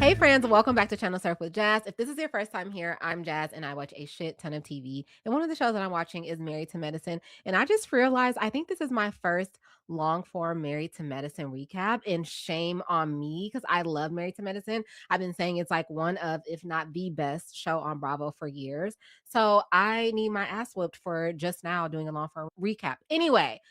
Hey friends, welcome back to Channel Surf with Jazz. If this is your first time here, I'm Jazz and I watch a shit ton of TV. And one of the shows that I'm watching is Married to Medicine. And I just realized I think this is my first long form Married to Medicine recap. And shame on me because I love Married to Medicine. I've been saying it's like one of, if not the best show on Bravo for years. So I need my ass whooped for just now doing a long form recap. Anyway,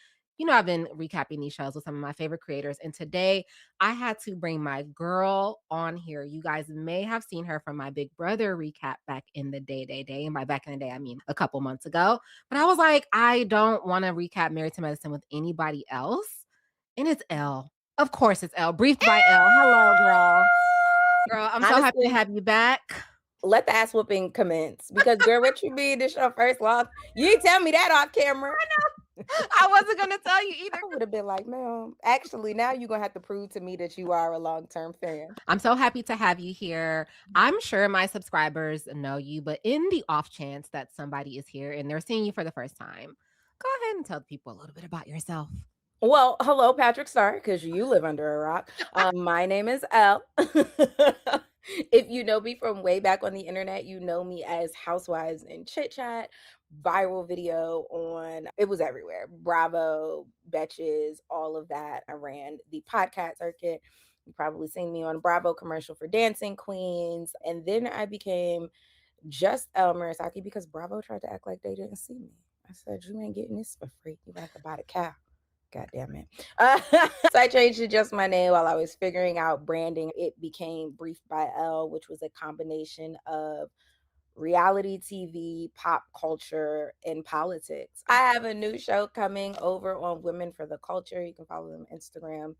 I've been recapping these shows with some of my favorite creators. And today I had to bring my girl on here. You guys may have seen her from my Big Brother recap back in the day. And by back in the day, I mean a couple months ago. But I was like, I don't want to recap Married to Medicine with anybody else. And it's Elle. Of course, it's Elle. Briefed by Elle. Hello, girl. Girl, I'm so happy to Honestly, have you back. let the ass whooping commence because, girl, what you mean? This your first log? You didn't tell me that off camera. I wasn't going to tell you either. I would have been like, ma'am, actually, now you're going to have to prove to me that you are a long-term fan. I'm so happy to have you here. I'm sure my subscribers know you, but in the off chance that somebody is here and they're seeing you for the first time, go ahead and tell people a little bit about yourself. Well, hello, Patrick Star, because you live under a rock. My name is Elle. If you know me from way back on the internet, you know me as Housewives and Chit Chat, viral video on, it was everywhere. Bravo, Betches, all of that. I ran the podcast circuit. You've probably seen me on Bravo commercial for Dancing Queens. And then I became just Elle Murasaki because Bravo tried to act like they didn't see me. I said, you ain't getting this for free. You have to buy the cow. God damn it. So I changed to just my name while I was figuring out branding. It became Briefed by Elle, which was a combination of reality TV, pop culture, and politics. I have a new show coming over on Women for the Culture. You can follow them on Instagram.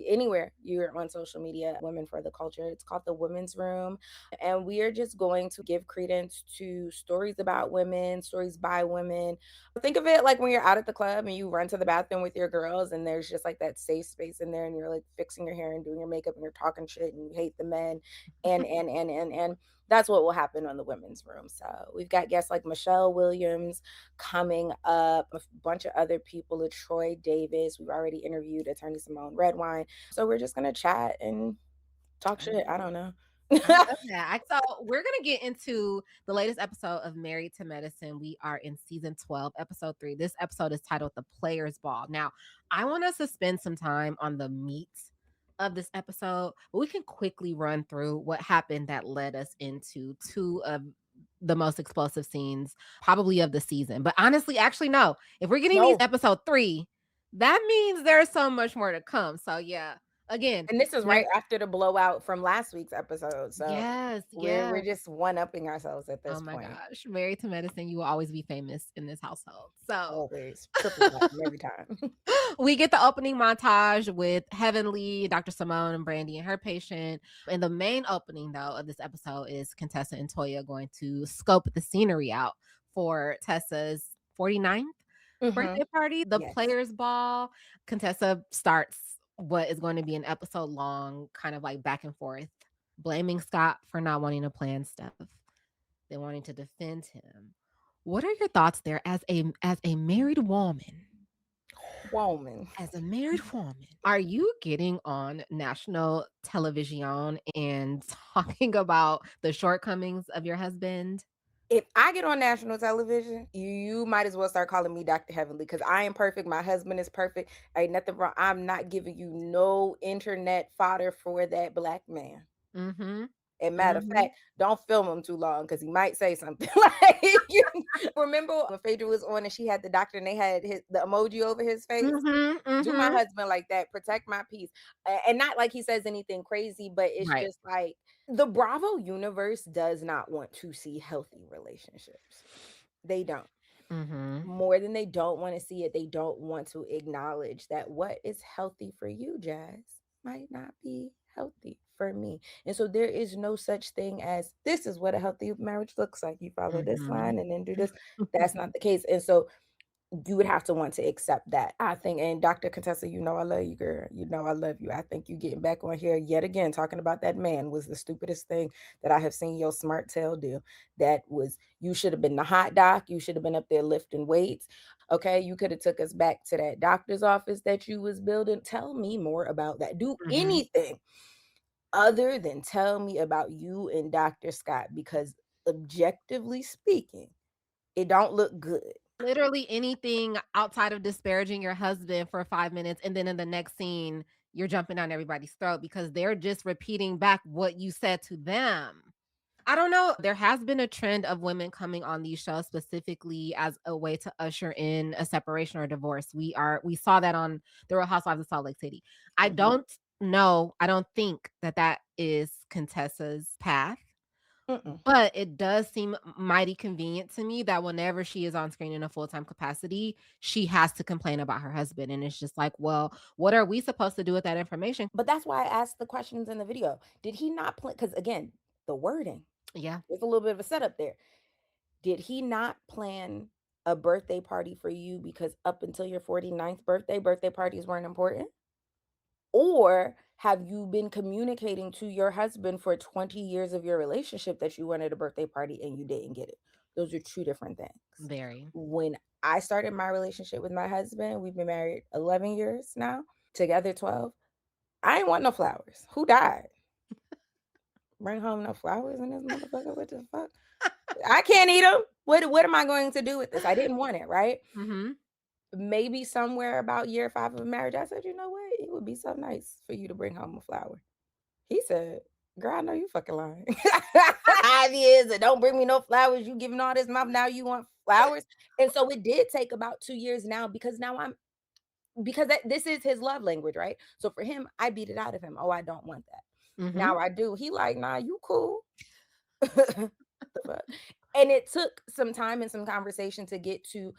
Anywhere you're on social media, Women for the Culture. It's called The Women's Room. And we are just going to give credence to stories about women, stories by women. Think of it like when you're out at the club and you run to the bathroom with your girls and there's just like that safe space in there and you're like fixing your hair and doing your makeup and you're talking shit and you hate the men and that's what will happen on The Women's Room. So we've got guests like Michelle Williams coming up, a bunch of other people, Troy Davis. We've already interviewed attorney Simone Redwine. So we're just going to chat and talk shit. I don't know. I love that. So we're going to get into the latest episode of Married to Medicine. We are in season 12, episode 3. This episode is titled The Players Ball. Now, I want us to spend some time on the meat of this episode, but we can quickly run through what happened that led us into two of the most explosive scenes probably of the season. But honestly, actually, no. If we're getting these episode 3, that means there's so much more to come. So yeah. Again, and this is right after the blowout from last week's episode. So yes, we're just one-upping ourselves at this point. Oh my gosh. Married to Medicine, you will always be famous in this household. So always triple platinum every time. We get the opening montage with Heavenly, Dr. Simone, and Brandy and her patient. And the main opening, though, of this episode is Contessa and Toya going to scope the scenery out for Tessa's 49th birthday party, the Players Ball. Contessa starts what is going to be an episode long, kind of like back and forth, blaming Scott for not wanting to plan stuff, then wanting to defend him. What are your thoughts there as a married woman? As a married woman, are you getting on national television and talking about the shortcomings of your husband? If I get on national television, you might as well start calling me Dr. Heavenly because I am perfect. My husband is perfect. Ain't nothing wrong. I'm not giving you no internet fodder for that black man. Mm-hmm. And matter of fact, don't film him too long because he might say something. Like, remember when Phaedra was on and she had the doctor and they had the emoji over his face? Do my husband like that. Protect my peace. And not like he says anything crazy, but it's just like the Bravo universe does not want to see healthy relationships. They don't. More than they don't want to see it, they don't want to acknowledge that what is healthy for you, Jazz, might not be healthy for me. And so there is no such thing as this is what a healthy marriage looks like. You follow this line and then do this. That's not the case. And so you would have to want to accept that, I think. And Dr. Contessa, you know I love you, girl. You know I love you. I think you getting back on here yet again talking about that man was the stupidest thing that I have seen your smart tail do. That was, you should have been the hot doc. You should have been up there lifting weights. Okay, you could have took us back to that doctor's office that you was building. Tell me more about that. Do anything other than tell me about you and Dr. Scott, because objectively speaking, it don't look good. Literally anything outside of disparaging your husband for 5 minutes, and then in the next scene, you're jumping down everybody's throat because they're just repeating back what you said to them. I don't know. There has been a trend of women coming on these shows specifically as a way to usher in a separation or divorce. We saw that on The Real Housewives of Salt Lake City. I Mhm. don't know. I don't think that that is Contessa's path, Mm-mm. but it does seem mighty convenient to me that whenever she is on screen in a full-time capacity, she has to complain about her husband. And it's just like, well, what are we supposed to do with that information? But that's why I asked the questions in the video. Did he not plan? Because again, the wording, Yeah, there's a little bit of a setup there. Did he not plan a birthday party for you because up until your 49th birthday, birthday parties weren't important? Or have you been communicating to your husband for 20 years of your relationship that you wanted a birthday party and you didn't get it? Those are two different things. very. When I started my relationship with my husband, we've been married 11 years now, together 12. I ain't want no flowers. Who died? Bring home no flowers in this motherfucker? What the fuck? I can't eat them. What am I going to do with this? I didn't want it, right? Mhm. Maybe somewhere about year 5 of marriage, I said, you know what? It would be so nice for you to bring home a flower. He said, "Girl, I know you fucking lying." 5 years and don't bring me no flowers. You giving all this mouth, now you want flowers? And so it did take about 2 years now because now I'm because this is his love language, right? So for him, I beat it out of him. Oh, I don't want that. Mhm. Now I do. He like, "Nah, you cool." The fuck? And it took some time and some conversation to get to,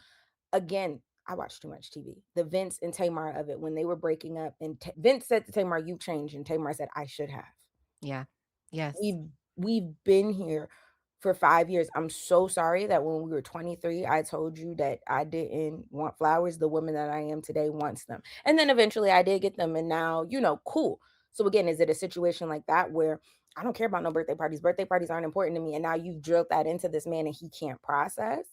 again, I watched too much TV. The Vince and Tamar of it when they were breaking up, and Vince said to Tamar, "You've changed," and Tamar said, "I should have." Yeah. Yes. We've been here for 5 years. I'm so sorry that when we were 23, I told you that I didn't want flowers. The woman that I am today wants them. And then eventually I did get them, and now, cool. So again, is it a situation like that where I don't care about no birthday parties? Birthday parties aren't important to me, and now you've drilled that into this man and he can't process?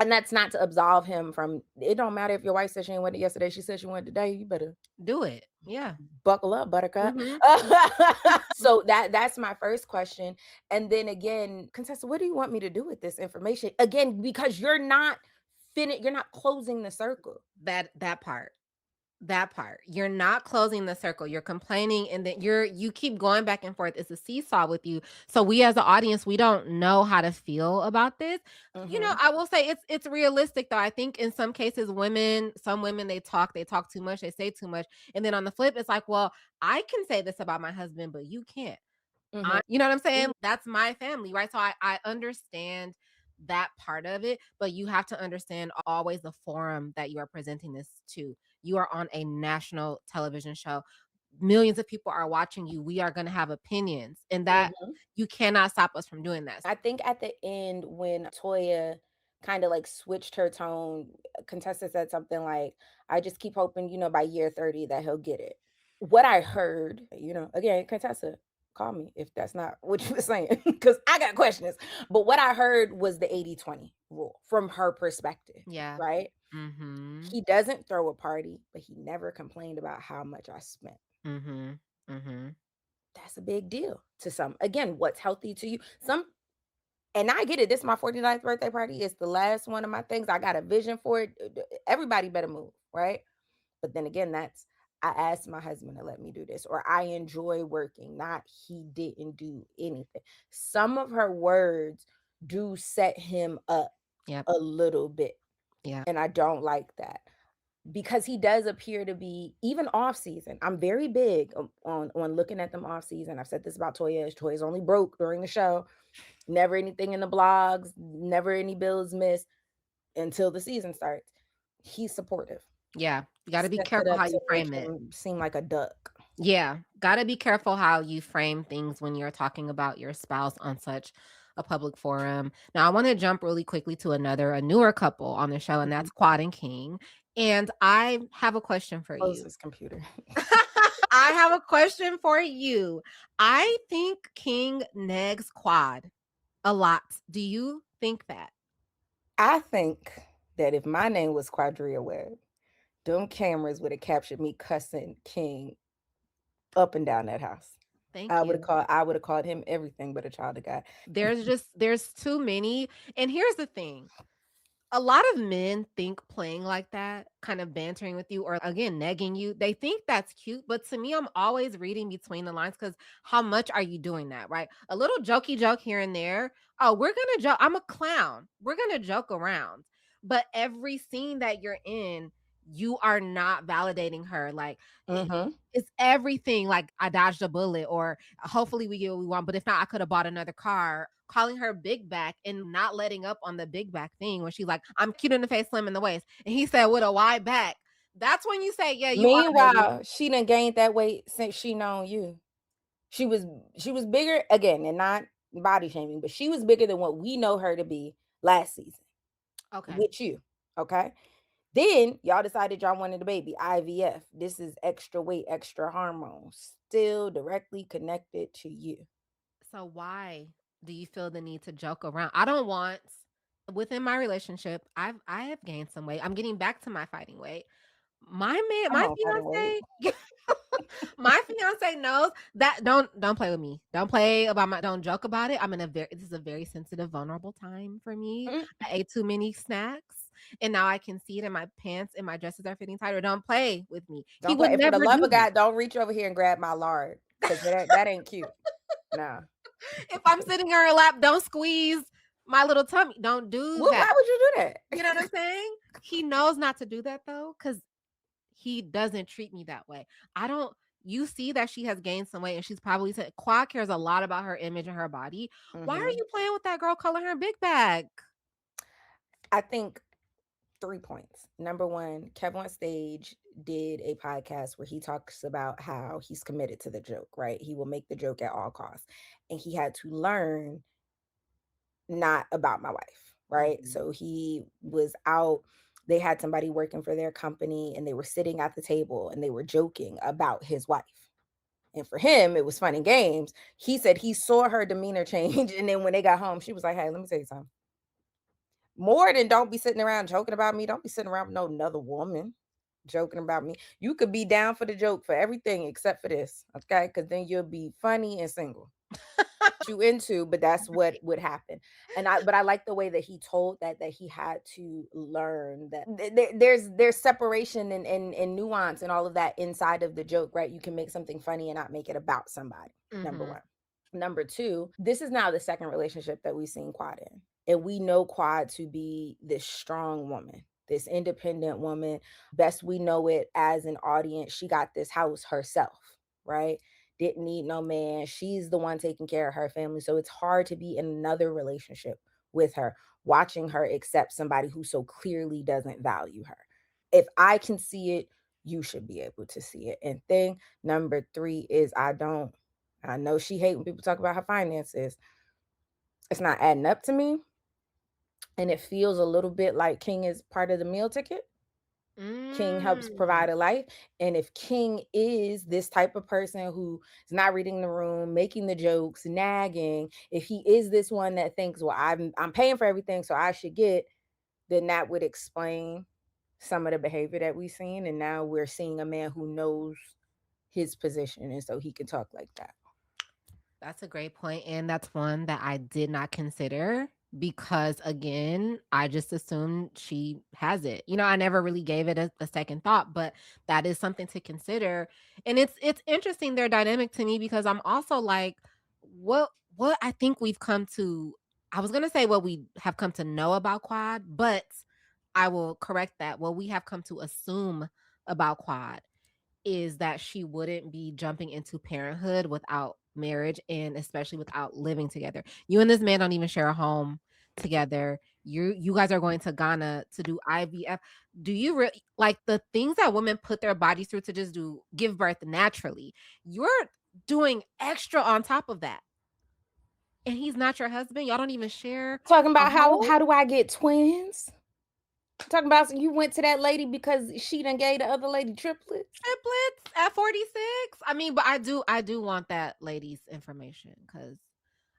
And that's not to absolve him from it. Don't matter if your wife said she ain't went it yesterday, she said she went today, you better Do it. Yeah. buckle up, buttercup. Mhm. So that's my first question. And then again, Contessa, what do you want me to do with this information? Again, because you're not closing the circle. That part. That part. You're not closing the circle. You're complaining and then you keep going back and forth. It's a seesaw with you. So we as an audience, we don't know how to feel about this. Mhm. I will say it's realistic though. I think in some cases some women they talk too much, they say too much. And then on the flip, it's like, well, I can say this about my husband, but you can't. Mhm. You know what I'm saying? That's my family, right? So I understand that part of it, but you have to understand always the forum that you are presenting this to. You are on a national television show. Millions of people are watching you. We are going to have opinions, and that Mhm. you cannot stop us from doing that. I think at the end when Toya kind of like switched her tone, Contessa said something like, "I just keep hoping, by year 30 that he'll get it." What I heard, again, Contessa, call me if that's not what you were saying, because I got questions. But what I heard was the 80-20 rule from her perspective, Yeah. right? Mhm. He doesn't throw a party, but he never complained about how much I spent. Mhm. Mhm. That's a big deal to some. Again, what's healthy to you? And I get it. This is my 49th birthday party. It's the last one of my things. I got a vision for it. Everybody better move, right? But then again, I asked my husband to let me do this, or I enjoy working, not he didn't do anything. Some of her words do set him up Yep. a little bit, Yeah. and I don't like that because he does appear to be even off season. I'm very big on looking at them off season. I've said this about Toya. Toya's only broke during the show. Never anything in the blogs, never any bills missed until the season starts. He's supportive. Yeah. You got to be Sets it careful up how to you make frame it. him seem like a duck. Yeah, gotta be careful how you frame things when you're talking about your spouse on such a public forum. Now, I want to jump really quickly to a newer couple on the show, and Mhm. that's Quad and King. And I have a question for Close you. his computer. I have a question for you. I think King negs Quad a lot. Do you think that? I think that if my name was Quadria Webb, them cameras would have captured me cussing King up and down that house. Thank you. I would have called him everything but a child of God. There's too many. And here's the thing. A lot of men think playing like that, kind of bantering with you or again negging you, they think that's cute. But to me, I'm always reading between the lines because how much are you doing that, right? A little jokey joke here and there. Oh, we're gonna joke. I'm a clown. We're gonna joke around. But every scene that you're in, you are not validating her. Like Mm-hmm. it's everything like I dodged a bullet or hopefully we get what we want, but if not, I could have bought another car. Calling her big back and not letting up on the big back thing when she's like, I'm cute in the face, slim in the waist. And he said, with a wide back. That's when you say, yeah, you are, baby. Meanwhile, she done gained that weight since she known you. She was she was bigger again, and not body shaming, but she was bigger than what we know her to be last season Okay. with you. Okay. Then y'all decided y'all wanted a baby, IVF. This is extra weight, extra hormones, still directly connected to you. So why do you feel the need to joke around? I don't want within my relationship, I have gained some weight. I'm getting back to my fighting weight. My man, Come my on, fighting weight. fiance, my fiance knows that don't play with me. Don't play about my don't joke about it. I'm in a very this is a very sensitive, vulnerable time for me. Mm, I ate too many snacks and now I can see it in my pants and my dresses are fitting tighter. Don't play with me. He don't would play. For the never love do of that. God, don't reach over here and grab my lard. Cause that ain't cute. Nah. If I'm sitting in her lap, don't squeeze my little tummy. Don't do Well, that. why would you do that? You know what I'm saying? He knows not to do that though, because he doesn't treat me that way. I don't you see that she has gained some weight and she's probably said Quad cares a lot about her image and her body. Why are Hmm. you playing with that girl calling her big bag? I think 3 points. Number one, Kevin on Stage did a podcast where he talks about how he's committed to the joke, right? He will make the joke at all costs. And he had to learn not about my wife, right? Mhm. So he was out. They had somebody working for their company and they were sitting at the table and they were joking about his wife. And for him, it was fun and games. He said he saw her demeanor change. And then when they got home, she was like, hey, let me tell you something. More than don't be sitting around joking about me. Don't be sitting around with no another woman joking about me. You could be down for the joke for everything except for this, okay? Because then you'll be funny and single. You into, but that's what would happen. But I like the way that he told that he had to learn that there's separation and nuance and all of that inside of the joke, right? You can make something funny and not make it about somebody. Number Mhm. one. Number two, this is now the second relationship that we've seen Quad in. And we know Quad to be this strong woman, this independent woman. Best we know it as an audience, she got this house herself, right? Didn't need no man. She's the one taking care of her family. So it's hard to be in another relationship with her, watching her accept somebody who so clearly doesn't value her. If I can see it, you should be able to see it. And thing number three is I don't. I know she hate when people talk about her finances. It's not adding up to me. And it feels a little bit like King is part of the meal ticket. King helps Mm. provide a life. And if King is this type of person who is not reading the room, making the jokes, nagging, if he is this one that thinks, well, I'm paying for everything, so I should get, then that would explain some of the behavior that we've seen. And now we're seeing a man who knows his position, and so he can talk like that. That's a great point, and that's one that I did not consider because, again, I just assumed she has it. You know, I never really gave it a second thought, but that is something to consider. And it's interesting their dynamic to me because I'm also like, what I think we've come to. I was gonna say what we have come to know about Quad, but I will correct that. What we have come to assume about Quad is that she wouldn't be jumping into parenthood without marriage and especially without living together. You and this man don't even share a home together. You guys are going to Ghana to do IVF. Do you like the things that women put their bodies through to just do give birth naturally? You're doing extra on top of that. And he's not your husband. Y'all don't even share Talking a about home. how do I get twins? Talking about you went to that lady because she done gave the other lady triplets. Triplets at 46. I mean, but I do want that lady's information because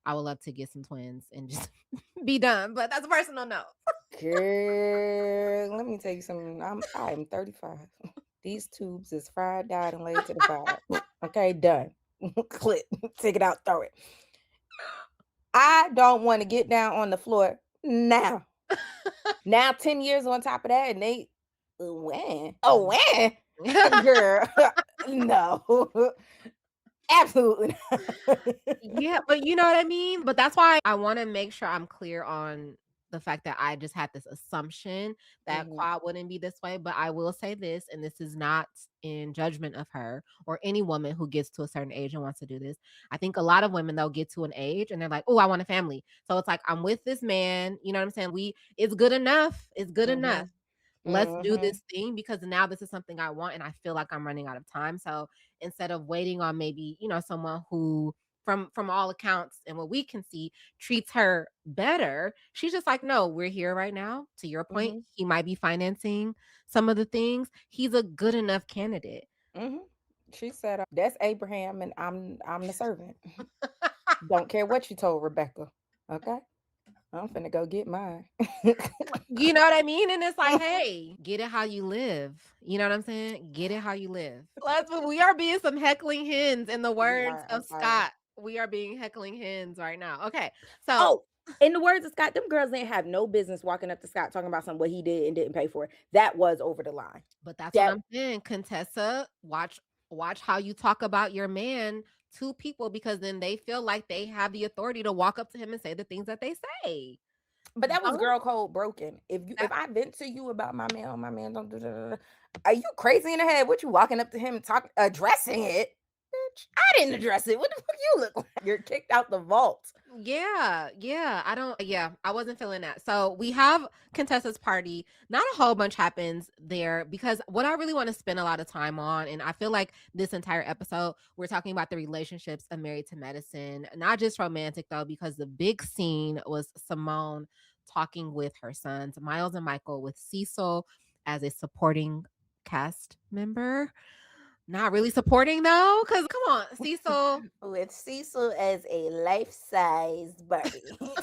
I would love to get some twins and just be done. But that's a personal note. Girl, let me tell you something. I am 35. These tubes is fried, dyed, and laid to the side. Okay, done. Clip, take it out, throw it. I don't want to get down on the floor now. Now 10 years on top of that, and they when? Oh, when? Girl, no. Absolutely not. Yeah, but you know what I mean? But that's why I wanna make sure I'm clear on the fact that I just had this assumption that Mhm, Quad wouldn't be this way, but I will say this, and this is not in judgment of her or any woman who gets to a certain age and wants to do this. I think a lot of women, they'll get to an age and they're like, "Oh, I want a family." So it's like, "I'm with this man," you know what I'm saying? It's good enough. It's good enough. mhm, Let's do mhm, this thing because now this is something I want and I feel like I'm running out of time. So instead of waiting on maybe, someone who from all accounts and what we can see treats her better, she's just like, "No, we're here right now." To your point, mhm, he might be financing some of the things. He's a good enough candidate. mhm. She said, "That's Abraham, and I'm the servant. Don't care what you told Rebecca. Okay, I'm finna go get mine." You know what I mean? And it's like, "Hey, get it how you live." You know what I'm saying? Get it how you live. We are being some heckling hens in the We words are. I'm of sorry. Scott. We are being heckling hens right now. Okay. So, Oh, in the words of Scott, them girls didn't have no business walking up to Scott talking about something what he did and didn't pay for it. That was over the line. but that's what That I'm saying, Contessa, watch how you talk about your man to people because then they feel like they have the authority to walk up to him and say the things that they say. but that was Don't girl code broken. that If I vent to you about my man don't do that. Are you crazy in the head? What you walking up to him and talk addressing it? Bitch, I didn't address it. What the fuck you look like? You're kicked out the vault. Yeah, yeah. I wasn't feeling that. So we have Contessa's party. Not a whole bunch happens there because what I really want to spend a lot of time on, and I feel like this entire episode, we're talking about the relationships of Married to Medicine, not just romantic though, because the big scene was Simone talking with her sons, Miles and Michael, with Cecil as a supporting cast member. Not really supporting though, because come on, Cecil. With Cecil as a life-size Barbie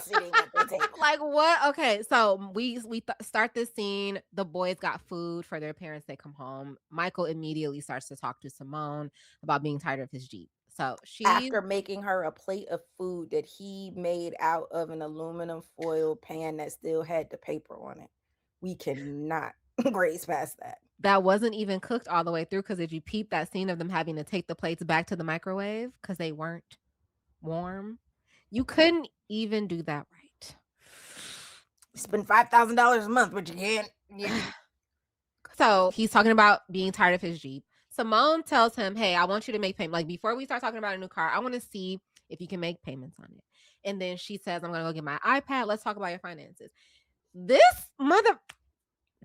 sitting at the table. Like what? Okay, so start this scene. The boys got food for their parents. They come home. Michael immediately starts to talk to Simone about being tired of his Jeep. So she After making her a plate of food that he made out of an aluminum foil pan that still had the paper on it. We cannot graze past that. that wasn't even cooked all the way through because did you peep that scene of them having to take the plates back to the microwave because they weren't warm? You couldn't even do that right. Spend $5,000 a month, but you can't. Yeah. So he's talking about being tired of his Jeep. Simone tells him, "Hey, I want you to make payment. Like before we start talking about a new car, I want to see if you can make payments on it." And then she says, "I'm gonna go get my iPad. Let's talk about your finances." This mother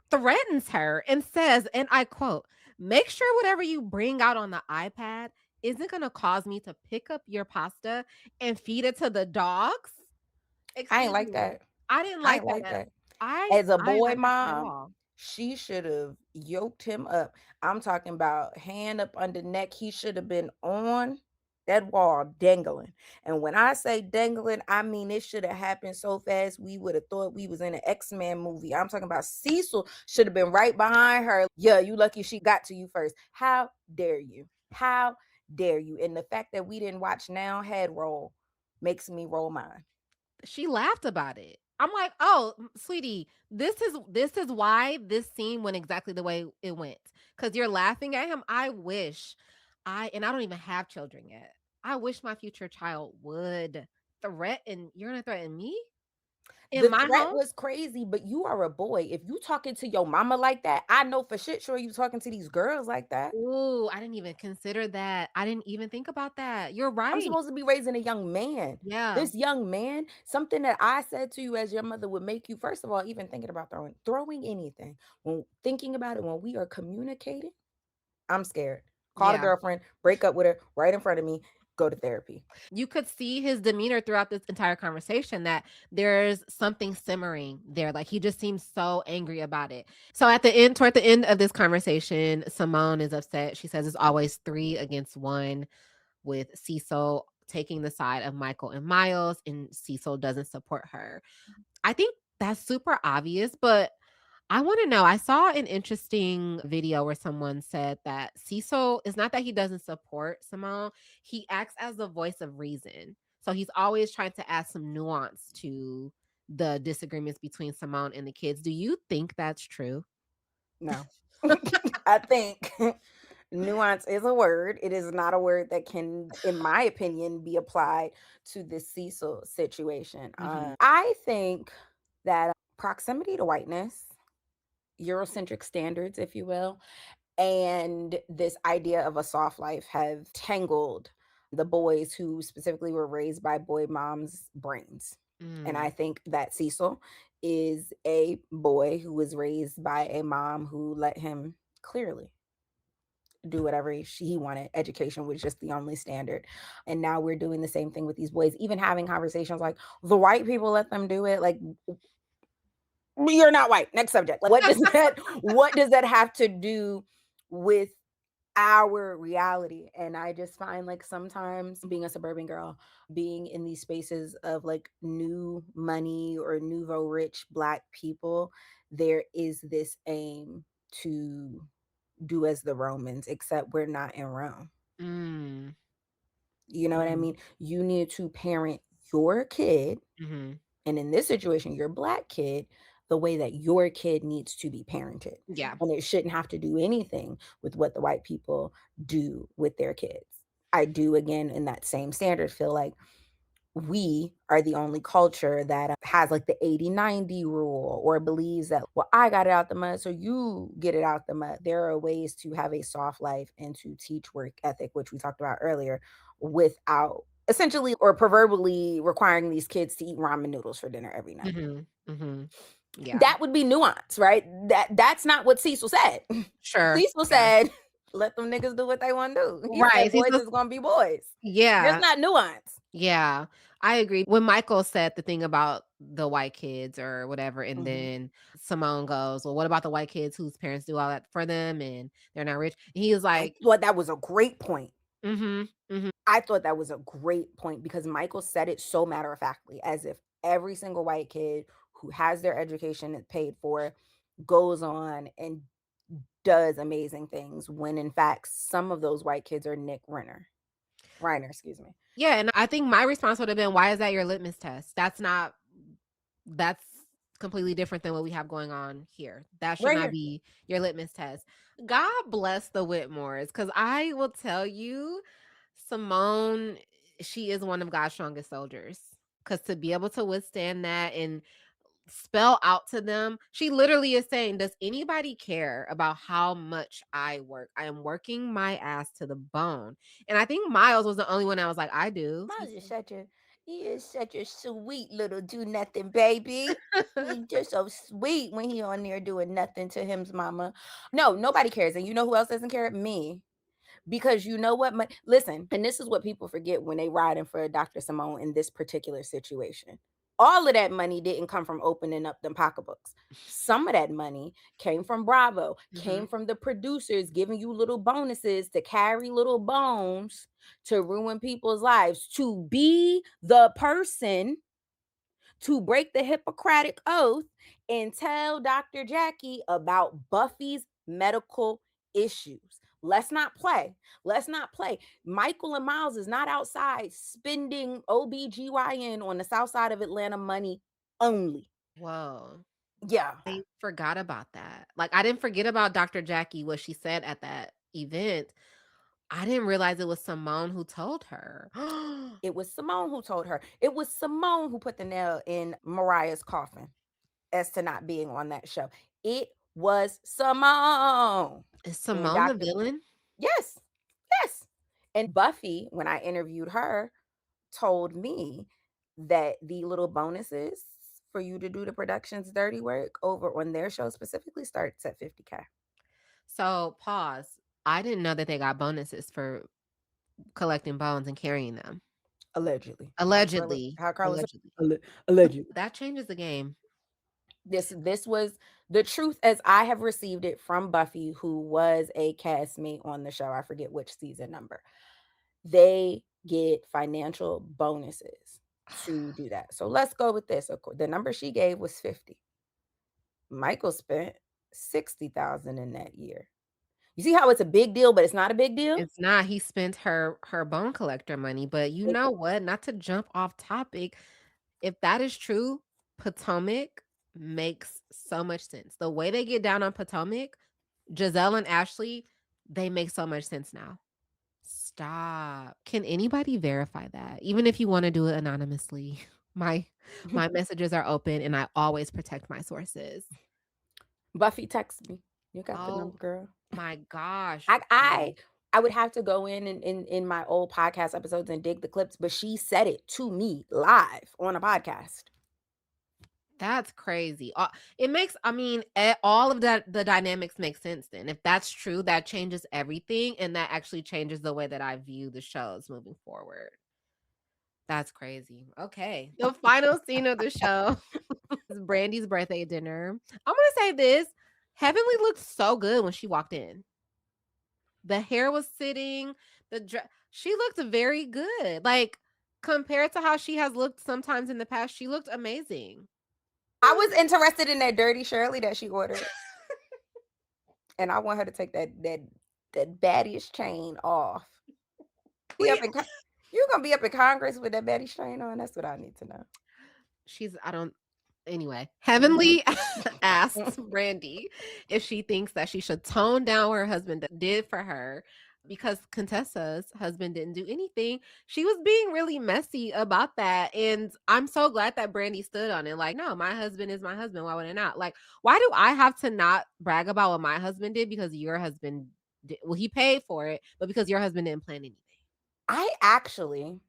threatens her and says, and I quote, "Make sure whatever you bring out on the iPad isn't gonna cause me to pick up your pasta and feed it to the dogs." I ain't Excuse like me. that. I didn't I like ain't that like that. I As a didn't boy like that at mom, all. she should have yoked him up. I'm talking about hand up under neck. He should have been on that wall dangling. And when I say dangling, I mean it should have happened so fast we would have thought we was in an X-Men movie. I'm talking about Cecil should have been right behind her. Yeah, you lucky she got to you first. How dare you? How dare you? And the fact that we didn't watch Now Head Roll makes me roll mine. She laughed about it. I'm like, "Oh, sweetie, this is why this scene went exactly the way it went. Because you're laughing at him. I wish and I don't even have children yet. I wish my future child would threaten you're gonna threaten me in The my threat home? was crazy, but you are a boy. If you talking to your mama like that, I know for shit sure you talking to these girls like that. Ooh, I didn't even consider that. I didn't even think about that. You're I'm right. supposed to be raising a young man. Yeah. This young man, something that I said to you as your mother would make you, first of all, even thinking about throwing anything. When thinking about it, when we are communicating, I'm scared. Call the Yeah. girlfriend, break up with her right in front of me, go to therapy. You could see his demeanor throughout this entire conversation that there's something simmering there. Like he just seems so angry about it. So toward the end of this conversation, Simone is upset. She says it's always three against one with Cecil taking the side of Michael and Miles, and Cecil doesn't support her. I think that's super obvious, but I wanna know, I saw an interesting video where someone said that Cecil is not that he doesn't support Simone, he acts as the voice of reason. So he's always trying to add some nuance to the disagreements between Simone and the kids. Do you think that's true? No. I think nuance is a word. It is not a word that can, in my opinion, be applied to the Cecil situation. Mhm. I think that proximity to whiteness, Eurocentric standards, if you will, and this idea of a soft life have tangled the boys who specifically were raised by boy moms' brains. And I Mm. think that Cecil is a boy who was raised by a mom who let him clearly do whatever he wanted. Education was just the only standard. And now we're doing the same thing with these boys, even having conversations like the white people let them do it. Like, you're not white. Next subject. Like, what does that have to do with our reality? And I just find like sometimes being a suburban girl, being in these spaces of like new money or nouveau rich black people, there is this aim to do as the Romans, except we're not in Rome. Mm. You know what I Mhm. mean? You need to parent your kid, Mhm. and in this situation, your black kid, the way that your kid needs to be parented. Yeah. And it shouldn't have to do anything with what the white people do with their kids. I do, again, in that same standard, feel like we are the only culture that has like the 80-90 rule, or believes that, well, I got it out the mud, so you get it out the mud. There are ways to have a soft life and to teach work ethic, which we talked about earlier, without essentially or proverbially requiring these kids to eat ramen noodles for dinner every night. Mhm. Mhm. Yeah. That would be nuance, right? That's not what Cecil said. Sure. Cecil Yeah. said, let them niggas do what they want to do. He said, Right. He's boys just is gonna be boys. There's yeah. not nuance. Yeah, I agree. When Michael said the thing about the white kids or whatever, and Mhm. then Simone goes, "Well, what about the white kids whose parents do all that for them and they're not rich?" And he was I like, thought that was a great point. "Mhm, mhm, I thought that was a great point because Michael said it so matter of factly, as if every single white kid who has their education paid for goes on and does amazing things, when in fact some of those white kids are Nick Reiner, excuse me. yeah." And I think my response would have been, "Why is that your litmus test? That's completely different than what we have going on here. That should Right not here. be your litmus test." God bless the Whitmores, because I will tell you, Simone, she is one of God's strongest soldiers. Because to be able to withstand that and spell out to them, she literally is saying, "Does anybody care about how much I work? I am working my ass to the bone." And I think Miles was the only one that was like, "I do." Miles is such a sweet little do nothing baby. He's just so sweet when he on there doing nothing to him's mama. No, nobody cares. And you know who else doesn't care? Me. Because you know what? Listen, and this is what people forget when they riding for Dr. Simone in this particular situation. All of that money didn't come from opening up them pocketbooks. Some of that money came from Bravo, came Mhm. from the producers giving you little bonuses to carry little bones to ruin people's lives, to be the person to break the Hippocratic oath and tell Dr. Jackie about Buffy's medical issues. Let's not play. Let's not play. Michael and Miles is not outside spending OBGYN on the south side of Atlanta money only. Whoa. Yeah. I forgot about that. Like, I didn't forget about Dr. Jackie, what she said at that event. I didn't realize it was Simone who told her. It was Simone who told her. It was Simone who put the nail in Mariah's coffin as to not being on that show. It was Simone. Is And Simone the Dr. villain? Yes, yes. And Buffy, when I interviewed her, told me that the little bonuses for you to do the production's dirty work over on their show specifically starts at 50K. So, pause. I didn't know that they got bonuses for collecting bones and carrying them. Allegedly. Allegedly. How Carla said, Allegedly. allegedly. That changes the game. This was the truth as I have received it from Buffy, who was a castmate on the show. I forget which season number. They get financial bonuses to do that. So let's go with this. Of course, the number she gave was 50. Michael spent 60,000 in that year. You see how it's a big deal, but it's not a big deal? It's not. He spent her bone collector money, but you know what? Not to jump off topic, if that is true, Potomac makes so much sense. The way they get down on Potomac, Giselle and Ashley, they make so much sense now. Stop. Can anybody verify that? Even if you want to do it anonymously. My my messages are open and I always protect my sources. Buffy text me. You got the Oh number, girl. my gosh. I I I would have to go in my old podcast episodes and dig the clips, but she said it to me live on a podcast. That's crazy. It makes, I mean, all of that, the dynamics make sense then. If that's true, that changes everything. And that actually changes the way that I view the shows moving forward. That's crazy. Okay. The final scene of the show is Brandy's birthday dinner. I'm going to say this. Heavenly looked so good when she walked in. The hair was sitting, she looked very good. Like, compared to how she has looked sometimes in the past, she looked amazing. I was interested in that dirty Shirley that she ordered. And I want her to take that baddest chain off. You're gonna be up in Congress with that baddest chain on. That's what I need to know. Anyway, Heavenly asks Brandy if she thinks that she should tone down what her husband did for her because Contessa's husband didn't do anything. She was being really messy about that. And I'm so glad that Brandy stood on it. Like, no, my husband is my husband. Why would I not? Like, why do I have to not brag about what my husband did because your husband did? Well, he paid for it, but because your husband didn't plan anything. I actually,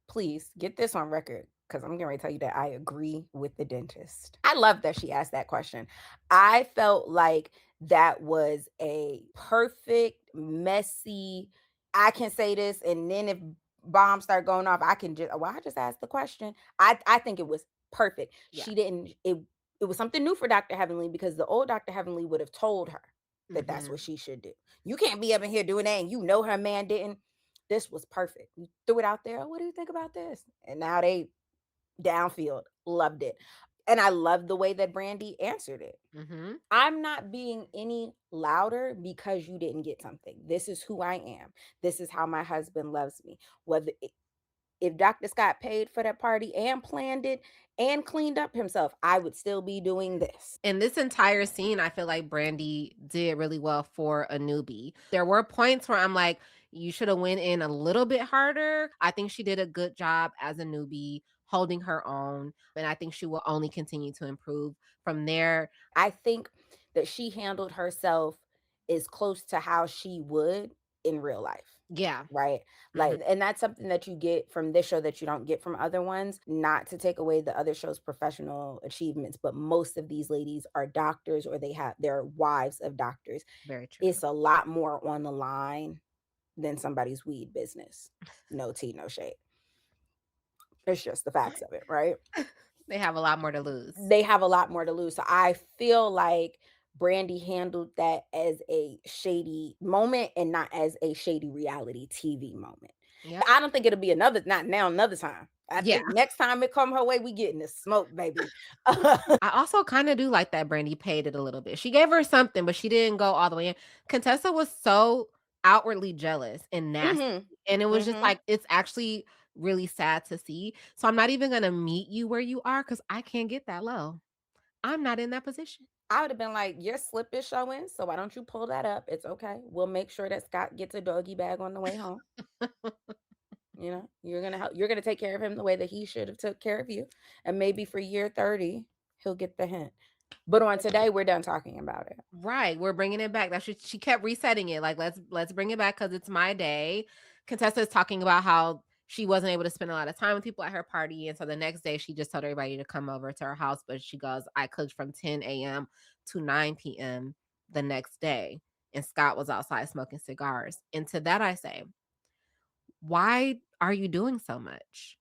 please get this on record because I'm getting ready to tell you that I agree with the dentist. I love that she asked that question. I felt like that was a perfect, messy, I can say this, and then if bombs start going off, I can just, well, I just asked the question. I think it was perfect. Yeah. She didn't, it was something new for Dr. Heavenly because the old Dr. Heavenly would have told her that that's what she should do. You can't be up in here doing that and you know her man didn't. This was perfect. You threw it out there. What do you think about this? And now they downfield loved it. And I love the way that Brandy answered it. I'm not being any louder because you didn't get something. This is who I am. This is how my husband loves me. Whether if Dr. Scott paid for that party and planned it and cleaned up himself, I would still be doing this. In this entire scene, I feel like Brandy did really well for a newbie. There were points where I'm like, you should have went in a little bit harder. I think she did a good job as a newbie holding her own, and I think she will only continue to improve from there. I think that she handled herself as close to how she would in real life. Yeah. Right. Like, and that's something that you get from this show that you don't get from other ones. Not to take away the other show's professional achievements, but most of these ladies are doctors or they're wives of doctors. Very true. It's a lot more on the line than somebody's weed business. No tea, no shade. It's just the facts of it, right? They have a lot more to lose. They have a lot more to lose. So I feel like Brandy handled that as a shady moment and not as a shady reality TV moment. Yep. I don't think it'll be another time. I think next time it come her way, we getting the smoke, baby. I also kind of do like that Brandy paid it a little bit. She gave her something, but she didn't go all the way in. Contessa was so outwardly jealous and nasty. And it was just like, it's actually really sad to see. So I'm not even going to meet you where you are because I can't get that low. I'm not in that position. I would have been like, your slip is showing, so why don't you pull that up? It's okay. We'll make sure that Scott gets a doggy bag on the way home. You know, you're gonna take care of him the way that he should have took care of you. And maybe for year 30, he'll get the hint. But on today, we're done talking about it. Right. We're bringing it back. She kept resetting it. Like, let's bring it back because it's my day. Contessa is talking about how she wasn't able to spend a lot of time with people at her party. And so the next day she just told everybody to come over to her house. But she goes, I cooked from 10 a.m. to 9 p.m. the next day. And Scott was outside smoking cigars. And to that I say, why are you doing so much?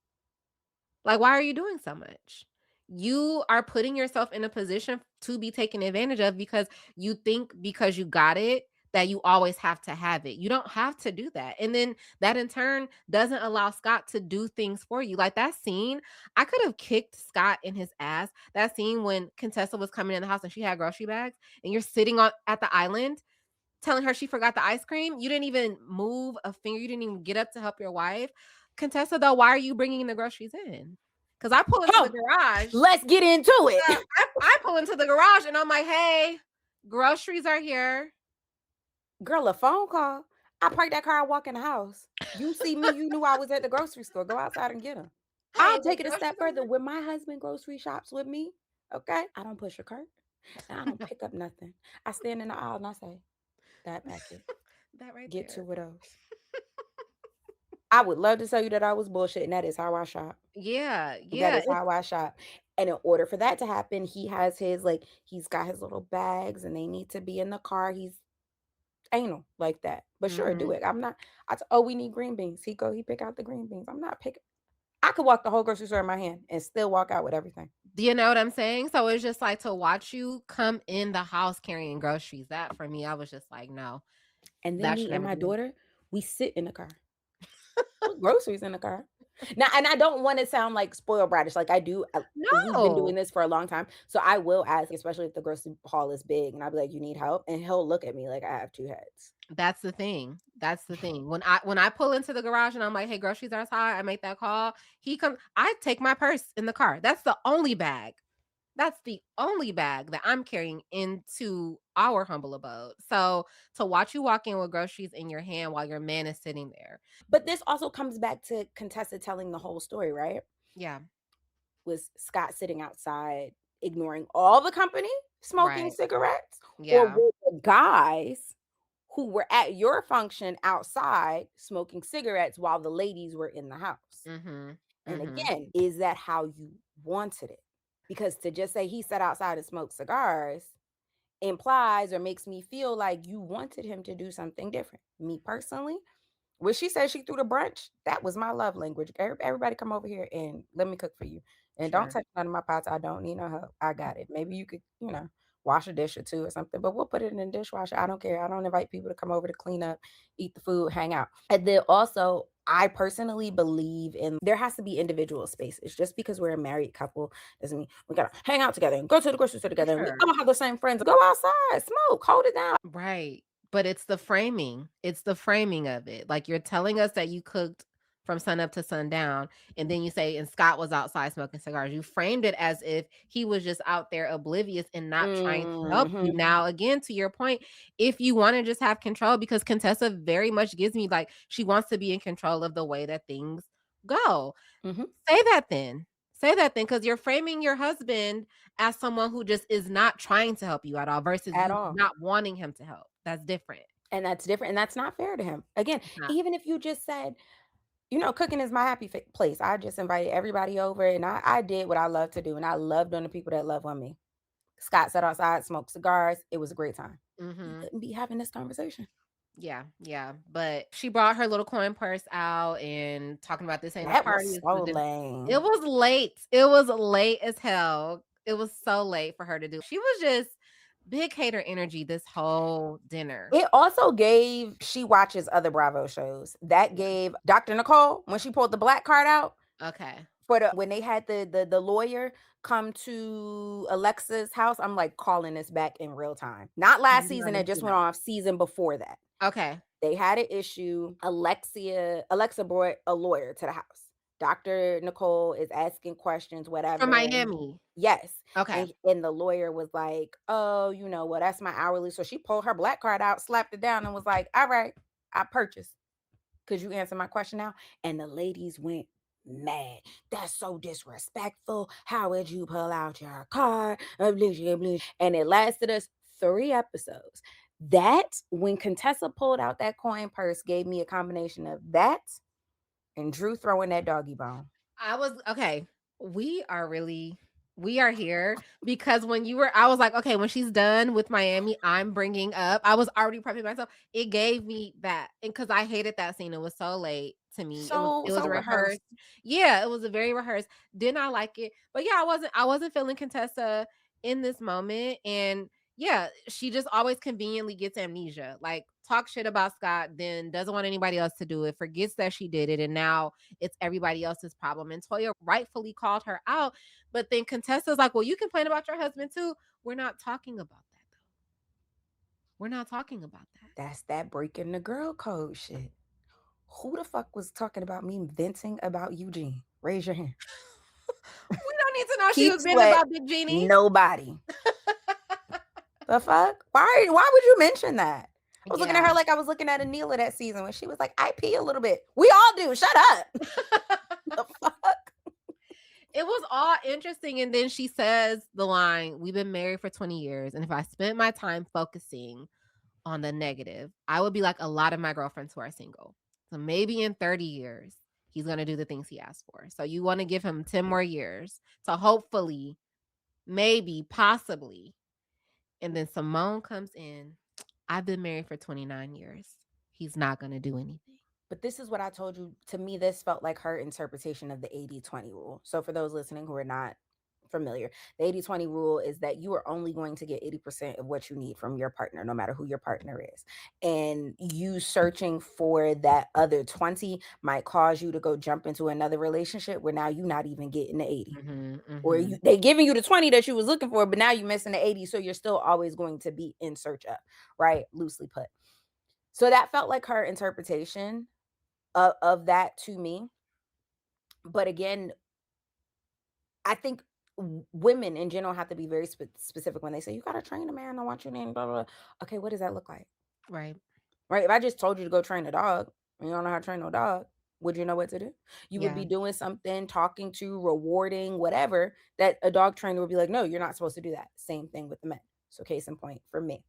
Like, why are you doing so much? You are putting yourself in a position to be taken advantage of because you think because you got it, that you always have to have it. You don't have to do that. And then that in turn doesn't allow Scott to do things for you. Like that scene, I could have kicked Scott in his ass. That scene when Contessa was coming in the house and she had grocery bags and you're sitting on at the island telling her she forgot the ice cream. You didn't even move a finger. You didn't even get up to help your wife. Contessa, though, why are you bringing the groceries in? Because I pull into the Oh, garage. let's get into it. I pull into the garage and I'm like, hey, groceries are here. Girl, a phone call. I parked that car, I walk in the house. You see me, you knew I was at the grocery store. Go outside and get them. Hey, I'll the take it a step groceries are further. When my husband grocery shops with me, okay, I don't push a cart and I don't here. pick up nothing. I stand in the aisle and I say, that packet, That right get there. 2 of those. I would love to tell you that I was bullshitting. That is how I shop. Yeah, That yeah. is how I shop. And in order for that to happen, he has his like he's got his little bags and they need to be in the car. He's anal like that. But sure, do Mhm. it. I'm not oh, we need green beans. He pick out the green beans. I'm not picking. I could walk the whole grocery store in my hand and still walk out with everything. Do you know what I'm saying? So it's just like to watch you come in the house carrying groceries. That for me, I was just like, no, And then that me should and never my be me. daughter, we sit in the car. Put groceries in the car. Now, and I don't want to sound like spoiled bratish. Like I do. We've been doing No, this for a long time, so I will ask, especially if the grocery haul is big, and I'll be like, "You need help," and he'll look at me like I have 2 heads. that's the thing. That's the thing. When I pull into the garage and I'm like, hey, groceries are outside, I make that call. He comes. I take my purse in the car. That's the only bag. That's the only bag that I'm carrying into our humble abode. So to watch you walk in with groceries in your hand while your man is sitting there. But this also comes back to Contessa telling the whole story, right? Yeah. Was Scott sitting outside ignoring all the company smoking Right. cigarettes, or Yeah. were the guys who were at your function outside smoking cigarettes while the ladies were in the house? Mhm. And Mhm. again, is that how you wanted it? Because to just say he sat outside and smoked cigars implies or makes me feel like you wanted him to do something different. Me personally, when she said she threw the brunch, that was my love language. Everybody come over here and let me cook for you. And don't Sure. touch none of my pots. I don't need no help. I got it. Maybe you could, wash a dish or two or something, but we'll put it in the dishwasher. I don't care. I don't invite people to come over to clean up, eat the food, hang out. And then also, I personally believe in there has to be individual spaces. Just because we're a married couple doesn't mean we gotta hang out together and go to the grocery store For together and we sure. all have the same friends. Go outside, smoke, hold it down. Right. But it's the framing. It's the framing of it. Like you're telling us that you cooked from sun up to sundown, and then you say, and Scott was outside smoking cigars. You framed it as if he was just out there oblivious and not trying to help you. Hmm. Now, again, to your point, if you want to just have control, because Contessa very much gives me like she wants to be in control of the way that things go. Hmm. Say that then. Say that then, because you're framing your husband as someone who just is not trying to help you at all versus At you all. not wanting him to help. That's different. And that's different, and that's not fair to him. Again, It's not. even if you just said, cooking is my happy place. I just invited everybody over and I did what I love to do. And I loved on the people that love on me. Scott sat outside, smoked cigars. It was a great time. We Mhm. couldn't be having this conversation. Yeah, yeah, but she brought her little coin purse out and talking about this ain't a That was party, this is so a dinner. It lame. was late. It was late as hell. It was so late for her to do. She was just big hater energy this whole dinner. It also gave she watches other Bravo shows. That Yeah. gave Dr. Nicole when she pulled the black card out Okay. for when they had the lawyer come to Alexa's house. I'm like calling this back in real time. Not I last did season, not it see just went that. off season before that. Okay. They had an issue. Alexa brought a lawyer to the house. Dr. Nicole is asking questions, From whatever. And Miami. yes. Okay. And the lawyer was like, oh, well, that's my hourly. So she pulled her black card out, slapped it down, and was like, all right, I purchased. Could you answer my question now? And the ladies went mad. That's so disrespectful. How would you pull out your card? And it lasted us 3 episodes. That when Contessa pulled out that coin purse gave me a combination of that and Drew throwing that doggy bone. I was okay. We are really we are here because when you were I was like, okay, when she's done with Miami, I'm bringing up. I was already prepping myself. It gave me that. And cuz I hated that scene. It was so late to me. It was So it was so rehearsed. rehearsed. Yeah, it was a very rehearsed. Didn't I like it? But yeah, I wasn't feeling Contessa in this moment and Yeah, she just always conveniently gets amnesia. Like, talk shit about Scott, then doesn't want anybody else to do it, forgets that she did it, and now it's everybody else's problem. And Toya rightfully called her out. But then Contessa's like, well, you complain about your husband too. We're not talking about that, though. We're not talking about that. That's that breaking the girl code shit. Who the fuck was talking about me venting about Eugene? Raise your hand. We don't need to know she Keep was bitten sweat. about Big Genie. Nobody. The fuck? Why would you mention that? I was looking at Yeah. her like I was looking at Anila that season when she was like, I pee a little bit. We all do. Shut up. The fuck? It was all interesting. And then she says the line, we've been married for 20 years. And if I spent my time focusing on the negative, I would be like a lot of my girlfriends who are single. So maybe in 30 years, he's going to do the things he asked for. So you want to give him 10 more years to hopefully, maybe, possibly. And then Simone comes in. I've been married for 29 years. He's not going to do anything. But this is what I told you. To me, this felt like her interpretation of the 80-20 rule. So for those listening who are not familiar, the 80-20 rule is that you are only going to get 80% of what you need from your partner, no matter who your partner is. And you searching for that other 20 might cause you to go jump into another relationship where now you're not even getting the 80. Or they giving you the 20 that you was looking for, but now you're missing the 80. So you're still always going to be in search of, right? Loosely put. So that felt like her interpretation of that to me. But again, I think women in general have to be very specific when they say, you got to train a man. I want you to name, blah, blah, blah. Okay, what does that look like? Right. Right? If I just told you to go train a dog and you don't know how to train no dog, would you know what to do? You would Yeah. be doing something, talking to, rewarding, whatever, that a dog trainer would be like, no, you're not supposed to do that. Same thing with the men. So case in point for me,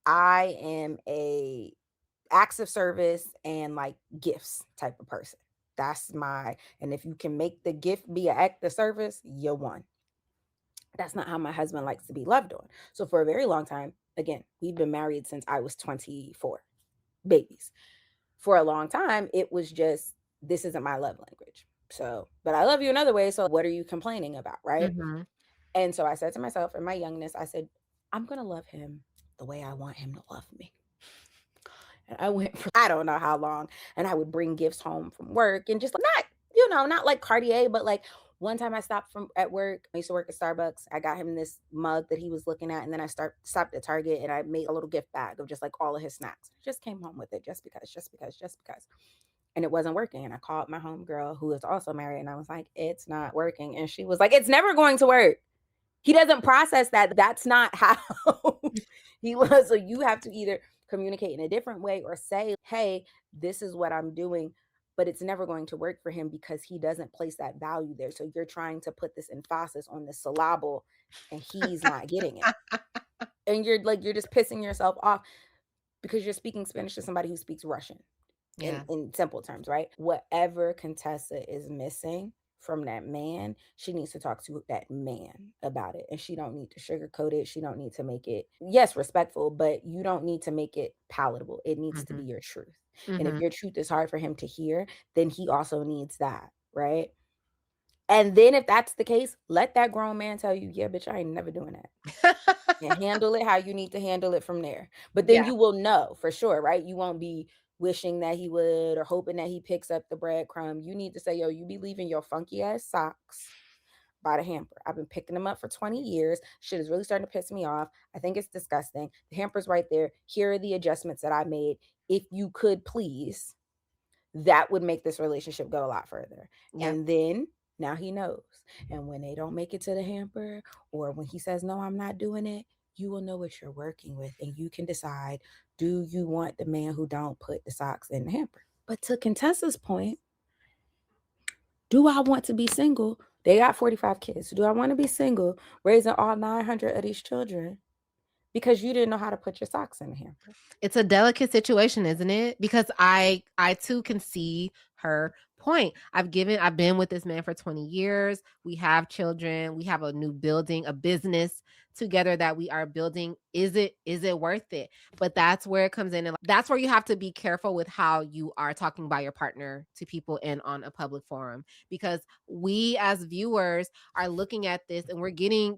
I am a acts of service and like gifts type of person. That's my, and if you can make the gift be an act of service, you won. That's not how my husband likes to be loved on. So for a very long time, again, we've been married since I was 24, babies. For a long time, it was just, this isn't my love language. So, but I love you another way. So what are you complaining about? Right. Mm-hmm. And so I said to myself in my youngness, I said, I'm going to love him the way I want him to love me. And I went for I don't know how long. And I would bring gifts home from work and just not, not like Cartier, but like one time I stopped from at work. I used to work at Starbucks. I got him this mug that he was looking at. And then I stopped at Target and I made a little gift bag of just like all of his snacks. Just came home with it just because, just because, just because. And it wasn't working. And I called my homegirl who is also married and I was like, it's not working. And she was like, it's never going to work. He doesn't process that. That's not how he was. So you have to either communicate in a different way or say, hey, this is what I'm doing. But it's never going to work for him because he doesn't place that value there. So you're trying to put this emphasis on the syllable and he's not getting it. And you're just pissing yourself off because you're speaking Spanish to somebody who speaks Russian Yeah. in simple terms, right? Whatever Contessa is missing from that man, she needs to talk to that man about it. And she don't need to sugarcoat it. She don't need to make it, yes, respectful, but you don't need to make it palatable. It needs to Mm-hmm. be your truth. And if Mm-hmm. your truth is hard for him to hear, then he also needs that, right? And then if that's the case, let that grown man tell you, yeah, bitch, I ain't never doing that. And handle it how you need to handle it from there. But then Yeah. you will know for sure, right? You won't be wishing that he would or hoping that he picks up the breadcrumb. You need to say, yo, you be leaving your funky ass socks by the hamper. I've been picking them up for 20 years. Shit is really starting to piss me off. I think it's disgusting. The hamper's right there. Here are the adjustments that I made. If you could please, that would make this relationship go a lot further. Yep. And then now he knows. And when they don't make it to the hamper, or when he says, no, I'm not doing it, you will know what you're working with. And you can decide, do you want the man who don't put the socks in the hamper? But to Contessa's point, do I want to be single? They got 45 kids. Do I want to be single, raising all 900 of these children because you didn't know how to put your socks in the hamper? It's a delicate situation, isn't it? Because I too can see her point. I've been with this man for 20 years. We have children. We have a new building, a business together that we are building. Is it worth it? But that's where it comes in, and that's where you have to be careful with how you are talking about your partner to people and on a public forum, because we as viewers are looking at this and we're getting,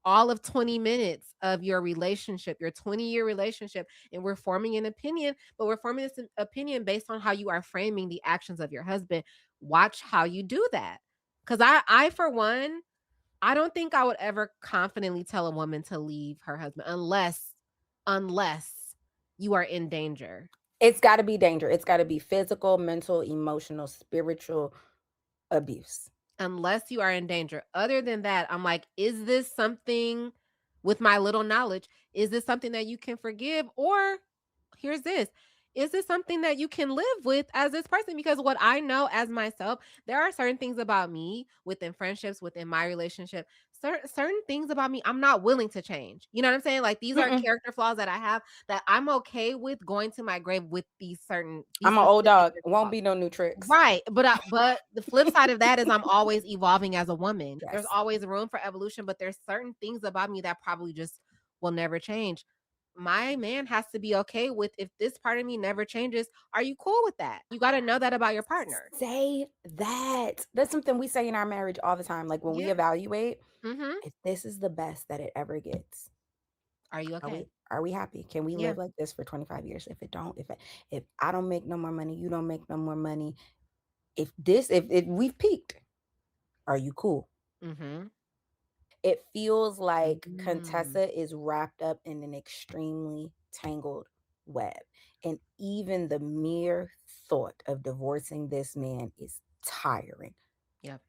all of 20 minutes of your relationship, your 20-year relationship, and we're forming an opinion, but we're forming this opinion based on how you are framing the actions of your husband. Watch how you do that. Cuz I for one, I don't think I would ever confidently tell a woman to leave her husband unless you are in danger. It's got to be danger. It's got to be physical, mental, emotional, spiritual abuse. Unless you are in danger. Other than that, I'm like, is this something with my little knowledge? Is this something that you can forgive? Or here's this. Is this something that you can live with as this person? Because what I know as myself, there are certain things about me within friendships, within my relationship, certain things about me I'm not willing to change. You know what I'm saying? Like these are Mm-mm. character flaws that I have that I'm okay with going to my grave with these I'm an old specific dog. character Won't flaws. be no new tricks. Right, but the flip side of that is I'm always evolving as a woman. There's Yes. always room for evolution, but there's certain things about me that probably just will never change. My man has to be okay with if this part of me never changes, are you cool with that? You gotta know that about your partner. Say that. That's something we say in our marriage all the time. Like when we Yeah. evaluate, Mhm. if this is the best that it ever gets, Are you are okay? we happy? Can we Yeah. live like this for 25 years? If it don't, if I don't make no more money, you don't make no more money. If we've peaked, are you cool? Mhm. It feels like Mm. Contessa is wrapped up in an extremely tangled web. And even the mere thought of divorcing this man is tiring. Yep.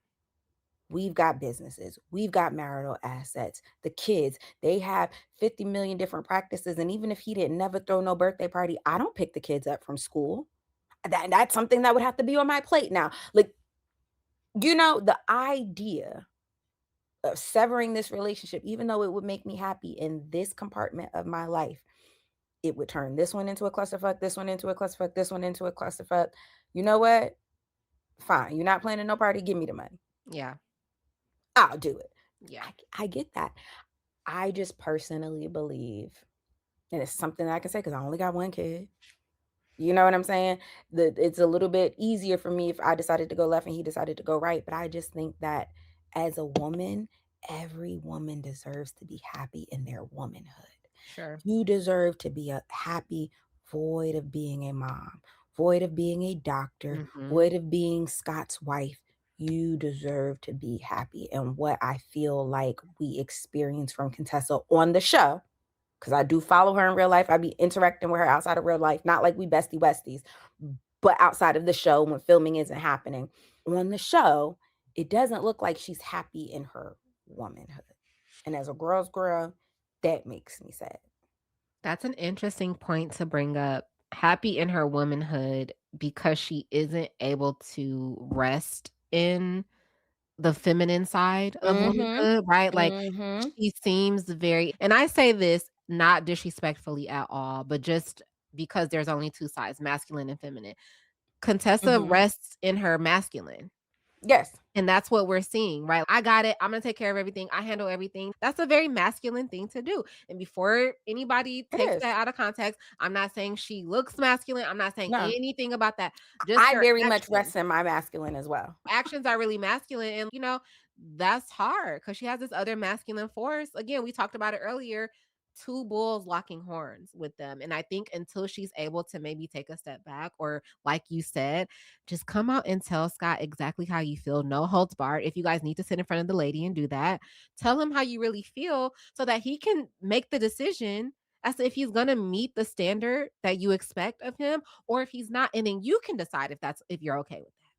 We've got businesses, we've got marital assets, the kids, they have 50 million different practices. And even if he didn't never throw no birthday party, I don't pick the kids up from school. That's something that would have to be on my plate now. Like, the idea of severing this relationship, even though it would make me happy in this compartment of my life, it would turn this one into a clusterfuck, this one into a clusterfuck, this one into a clusterfuck. You know what? Fine. You're not planning no party. Give me the money. Yeah. I'll do it. Yeah. I get that. I just personally believe, and it's something that I can say because I only got one kid. You know what I'm saying? It's a little bit easier for me if I decided to go left and he decided to go right. But I just think that as a woman, every woman deserves to be happy in their womanhood. Sure. You deserve to be a happy, void of being a mom, void of being a doctor, Mhm. void of being Scott's wife. You deserve to be happy. And what I feel like we experience from Contessa on the show, because I do follow her in real life. I be interacting with her outside of real life, not like we bestie westies, but outside of the show when filming isn't happening. On the show, it doesn't look like she's happy in her womanhood. And as a girl's girl, that makes me sad. That's an interesting point to bring up. Happy in her womanhood because she isn't able to rest in the feminine side of Mhm. womanhood, right? Like, Mhm. she seems very and I say this not disrespectfully at all, but just because there's only 2 sides, masculine and feminine. Contessa Mhm. rests in her masculine. Yes, And that's what we're seeing, right? I got it. I'm gonna take care of everything. I handle everything. That's a very masculine thing to do. And before anybody it takes is. that out of context, I'm not saying she looks masculine. I'm not saying No. anything about that. Just I her very much actions. rest in my masculine as well. Actions are really masculine. And, that's hard because she has this other masculine force. Again, we talked about it earlier. Two bulls locking horns with them. And I think until she's able to maybe take a step back, or like you said, just come out and tell Scott exactly how you feel. No holds barred. If you guys need to sit in front of the lady and do that, tell him how you really feel so that he can make the decision as to if he's going to meet the standard that you expect of him or if he's not. And then you can decide if you're okay with that.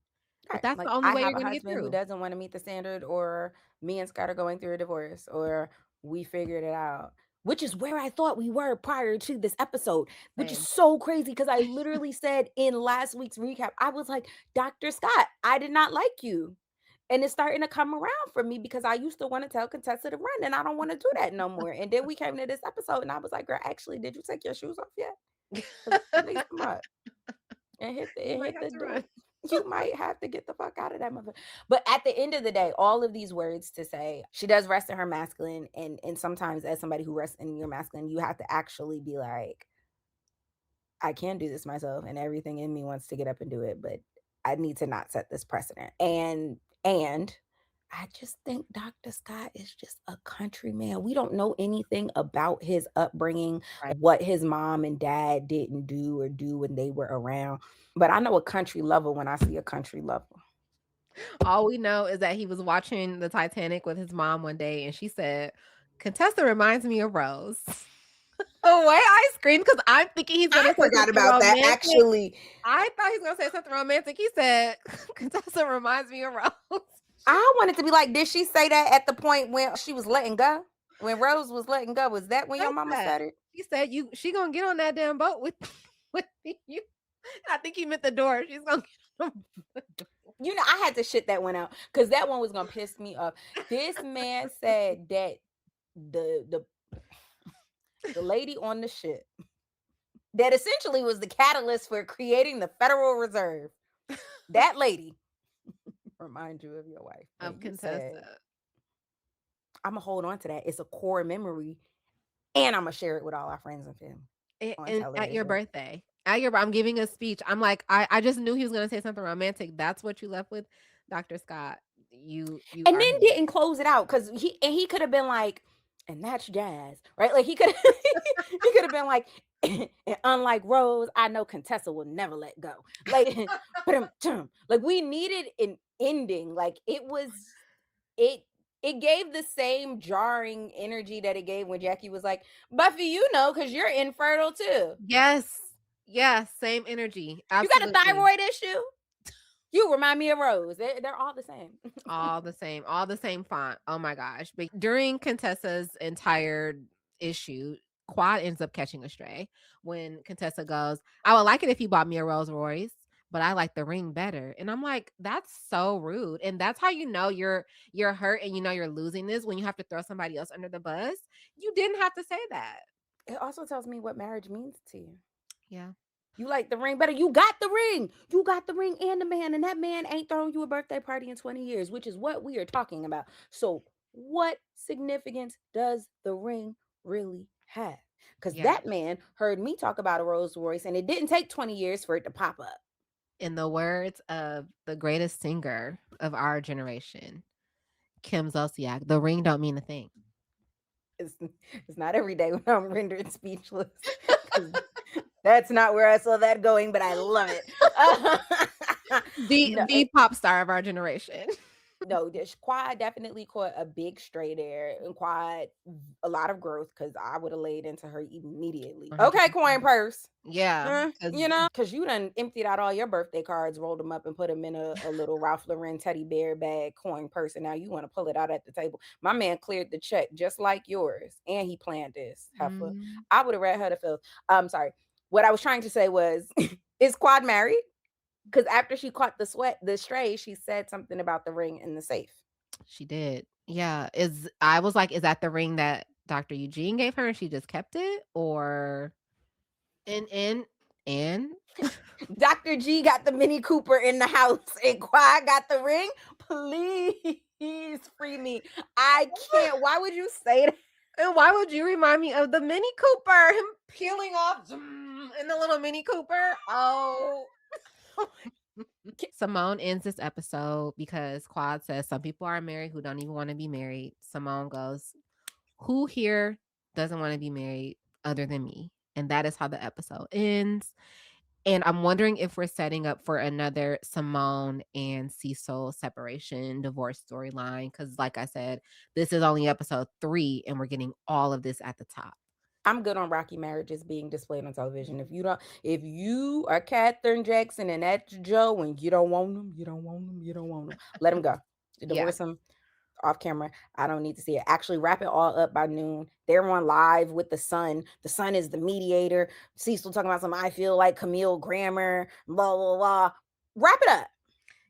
But Right. that's the Like only I way have you're a gonna get husband who through. doesn't want to meet the standard, or me and Scott are going through a divorce, or we figured it out. Which is where I thought we were prior to this episode, which is Same. so crazy because I literally said in last week's recap, I was like, Dr. Scott, I did not like you. And it's starting to come around for me because I used to want to tell Contessa to run and I don't want to do that no more. And then we came to this episode and I was like, girl, actually, did you take your shoes off yet? Because lace them up and You might hit have the to door. run. You might have to get the fuck out of that mother. But at the end of the day, all of these words to say, she does rest in her masculine, and sometimes as somebody who rests in your masculine, you have to actually be like, I can do this myself, and everything in me wants to get up and do it, but I need to not set this precedent. And I just think Dr. Scott is just a country man. We don't know anything about his upbringing, Right. what his mom and dad didn't do or do when they were around. But I know a country lover when I see a country lover. All we know is that he was watching the Titanic with his mom one day, and she said, "Contessa reminds me of Rose." The way I screamed because I'm thinking he's I gonna say forgot something about that romantic. actually. I thought he was gonna say something romantic. He said, "Contessa reminds me of Rose." I wanted to be like, did she say that at the point when she was letting go? When Rose was letting go? Was that when your Said mama that. said it? She said, she gonna get on that damn boat with with you." I think he meant the door. She's gonna get on the door. You know, I had to shit that one out because that one was gonna piss me off. This man said that the the lady on the ship that essentially was the catalyst for creating the Federal Reserve. That lady remind you of your wife. Of And you said, Contessa. I'm gonna hold on to that. It's a core memory, and I'm gonna share it with all our friends and family on And at your television. birthday. I'm giving a speech. I'm like, I just knew he was gonna say something romantic. That's what you left with, Dr. Scott. You And are then him. didn't close it out because he could have been like, and that's jazz, right? Like he could he could have been like, and unlike Rose, I know Contessa will never let go. Like, like we needed an ending. Like it it gave the same jarring energy that it gave when Jackie was like, Buffy, you know, because you're infertile too. Yes. Yes, same energy. You got a Absolutely. thyroid issue. You remind me of Rose. They're all the same. All the same font. Oh my gosh. But during Contessa's entire issue, Quad ends up catching a stray when Contessa goes, "I would like it if you bought me a Rolls Royce, but I like the ring better." And I'm like, that's so rude. And that's how you know you're hurt and you know you're losing this when you have to throw somebody else under the bus. You didn't have to say that. It also tells me what marriage means to you. Yeah. You like the ring better. You got the ring. You got the ring and the man, and that man ain't throwing you a birthday party in 20 years, which is what we are talking about. So, what significance does the ring really have? Because Yeah. that man heard me talk about a Rolls Royce, and it didn't take 20 years for it to pop up. In the words of the greatest singer of our generation, Kim Zolciak, the ring don't mean a thing. It's, it's not every day when I'm rendered speechless because that's not where I saw that going, but I love it. The No, the pop star of our generation. no, this Quad definitely caught a big stray there, and Quad a lot of growth because I would have laid into her immediately. Okay, coin 100%. purse. Yeah, You 'cause know, because you done emptied out all your birthday cards, rolled them up, and put them in a little Ralph Lauren teddy bear bag coin purse, and now you want to pull it out at the table. My man cleared the check just like yours, and he planned this, heifer. mhm. I would have read her to filth. I'm sorry. What I was trying to say was, is Quad married? Because after she caught the stray, she said something about the ring in the safe. She did. Yeah, I was like, "Is that the ring that Dr. Eugene gave her and she just kept it?" Or and Dr. G got the Mini Cooper in the house and Quad got the ring. Please free me. I can't. Why would you say that? and why would you remind me of the Mini Cooper, him peeling off in the little Mini Cooper? Oh. Simone ends this episode because Quad says some people are married who don't even want to be married. Simone goes, "Who here doesn't want to be married other than me?" And that is how the episode ends. And I'm wondering if we're setting up for another Simone and Cecil separation, divorce storyline. Because, like I said, this is only episode 3, and we're getting all of this at the top. I'm good on rocky marriages being displayed on television. If you are Catherine Jackson and that's Joe and you don't want them, you don't want them, you don't want them, let them go. Yeah. Divorce them off camera. I don't need to see it. Actually, wrap it all up by noon. They're on live with the Sun. The Sun is the mediator. Cecil talking about some I feel like Camille Grammer, blah, blah, blah. Wrap it up.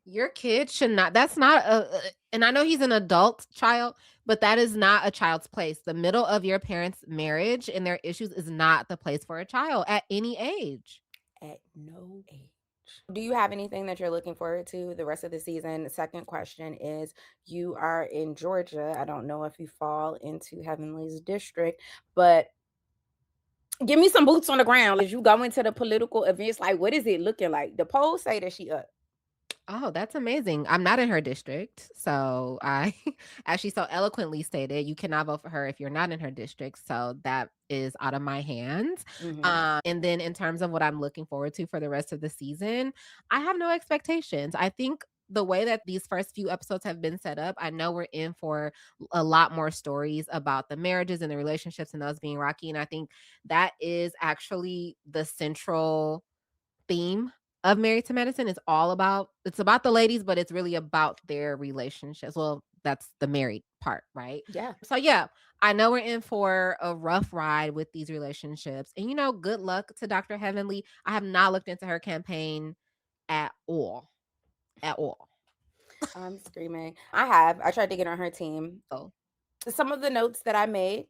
Your kid should not, that's not and I know he's an adult child, but that is not a child's place. The middle of your parents' marriage and their issues is not the place for a child at any age. At no age. Do you have anything that you're looking forward to the rest of the season? The second question is, you are in Georgia. I don't know if you fall into Heavenly's district, but give me some boots on the ground as you go into the political events. Like, what is it looking like? The polls say that she up. Oh, that's amazing. I'm not in her district. So I, as she so eloquently stated, you cannot vote for her if you're not in her district. So that is out of my hands. Mhm. And then in terms of what I'm looking forward to for the rest of the season, I have no expectations. I think the way that these first few episodes have been set up, I know we're in for a lot more stories about the marriages and the relationships and those being rocky. And I think that is actually the central theme of Married to Medicine. Is all about, it's about the ladies, but it's really about their relationships. Well, that's the married part, right? Yeah. So yeah, I know we're in for a rough ride with these relationships. And good luck to Dr. Heavenly. I have not looked into her campaign at all. At all. I'm screaming. I have. I tried to get on her team. Oh, Some of the notes that I made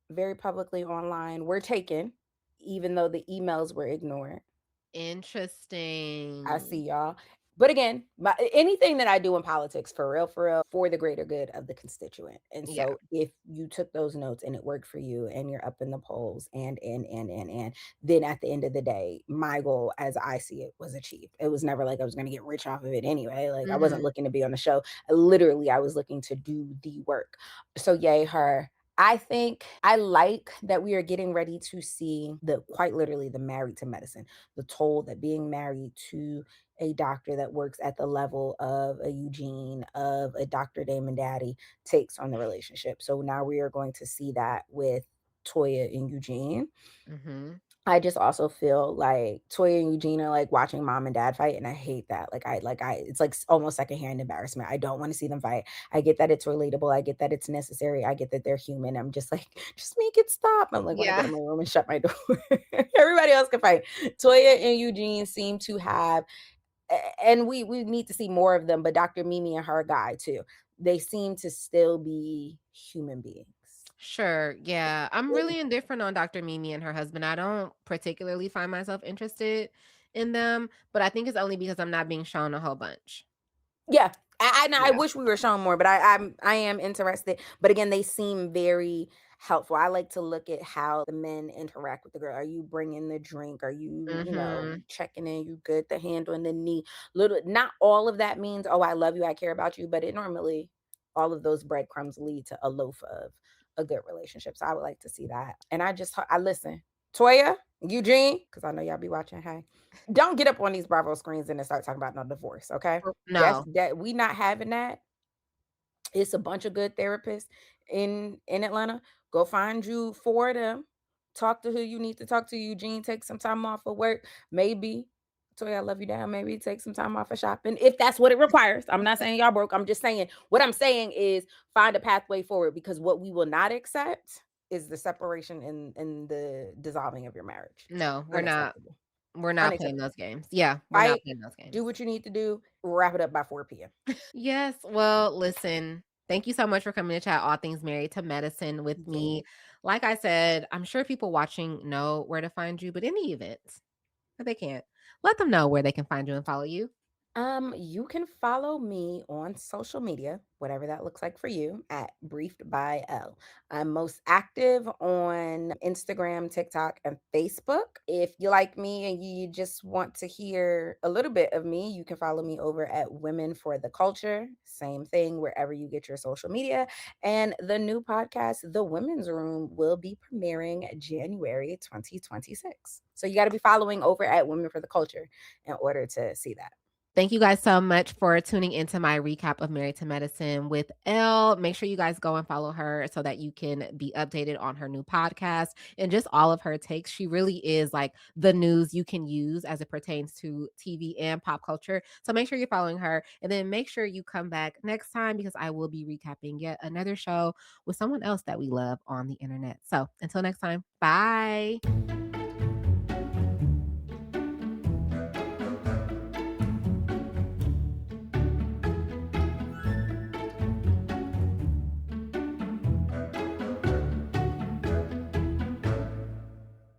very publicly online were taken, even though the emails were ignored. I see interesting. y'all. But again, anything that I do in politics, for real, for the greater good of the constituent. And Yeah. so if you took those notes and it worked for you and you're up in the polls and, then at the end of the day, my goal as I see it was achieved. It was never like I was going to get rich off of it anyway. Like I wasn't Mhm. looking to be on the show. Literally, I was looking to do the work. So yay, her. I think I like that we are getting ready to see the quite literally the married to medicine, the toll that being married to a doctor that works at the level of a Eugene, of a Dr. Damon Daddy takes on the relationship. So now we are going to see that with Toya and Eugene. Mhm. I just also feel like Toya and Eugene are like watching mom and dad fight, and I hate that. It's like almost secondhand embarrassment. I don't want to see them fight. I get that it's relatable. I get that it's necessary. I get that they're human. I'm just like, just make it stop. I'm like, want to go Yeah. to my room and shut my door. Everybody else can fight. Toya and Eugene seem to have, and we need to see more of them. But Dr. Mimi and her guy too. They seem to still be human beings. Sure. Yeah. I'm really indifferent on Dr. Mimi and her husband. I don't particularly find myself interested in them, but I think it's only because I'm not being shown a whole bunch. Yeah, I Yeah. wish we were shown more, but I am interested. But again, they seem very helpful. I like to look at how the men interact with the girl. Are you bringing the drink? Are you, Mhm. checking in? You good? The hand on the knee. Little. Not all of that means, oh, I love you, I care about you, but it normally, all of those breadcrumbs lead to a loaf of a good relationship. So I would like to see that. And I listen, Toya, Eugene, because I know y'all be watching. Hey, don't get up on these Bravo screens and then start talking about no divorce, okay? No. That we not having that. It's a bunch of good therapists in Atlanta. Go find you 4 of them. Talk to who you need to talk to. Eugene, take some time off of work. Maybe, Toya, I love you down. Maybe take some time off of shopping if that's what it requires. I'm not saying y'all broke. I'm just saying what I'm saying is find a pathway forward, because what we will not accept is the separation and the dissolving of your marriage. No, Unacceptable. we're not playing Unacceptable. those games. Yeah, we're not Fight, playing those do games. what you need to do, wrap it up by 4 p.m. Yes. Well, listen, thank you so much for coming to chat all things married to medicine with me. Yay. Like I said, I'm sure people watching know where to find you, but in the event that they can't, let them know where they can find you and follow you. You can follow me on social media, whatever that looks like for you, at Briefed by Elle. I'm most active on Instagram, TikTok, and Facebook. If you like me and you just want to hear a little bit of me, you can follow me over at Women for the Culture. Same thing wherever you get your social media. And the new podcast, The Women's Room, will be premiering January 2026. So you got to be following over at Women for the Culture in order to see that. Thank you guys so much for tuning into my recap of Married to Medicine with Elle. Make sure you guys go and follow her so that you can be updated on her new podcast and just all of her takes. She really is like the news you can use as it pertains to TV and pop culture. So make sure you're following her and then make sure you come back next time because I will be recapping yet another show with someone else that we love on the internet. So until next time, bye.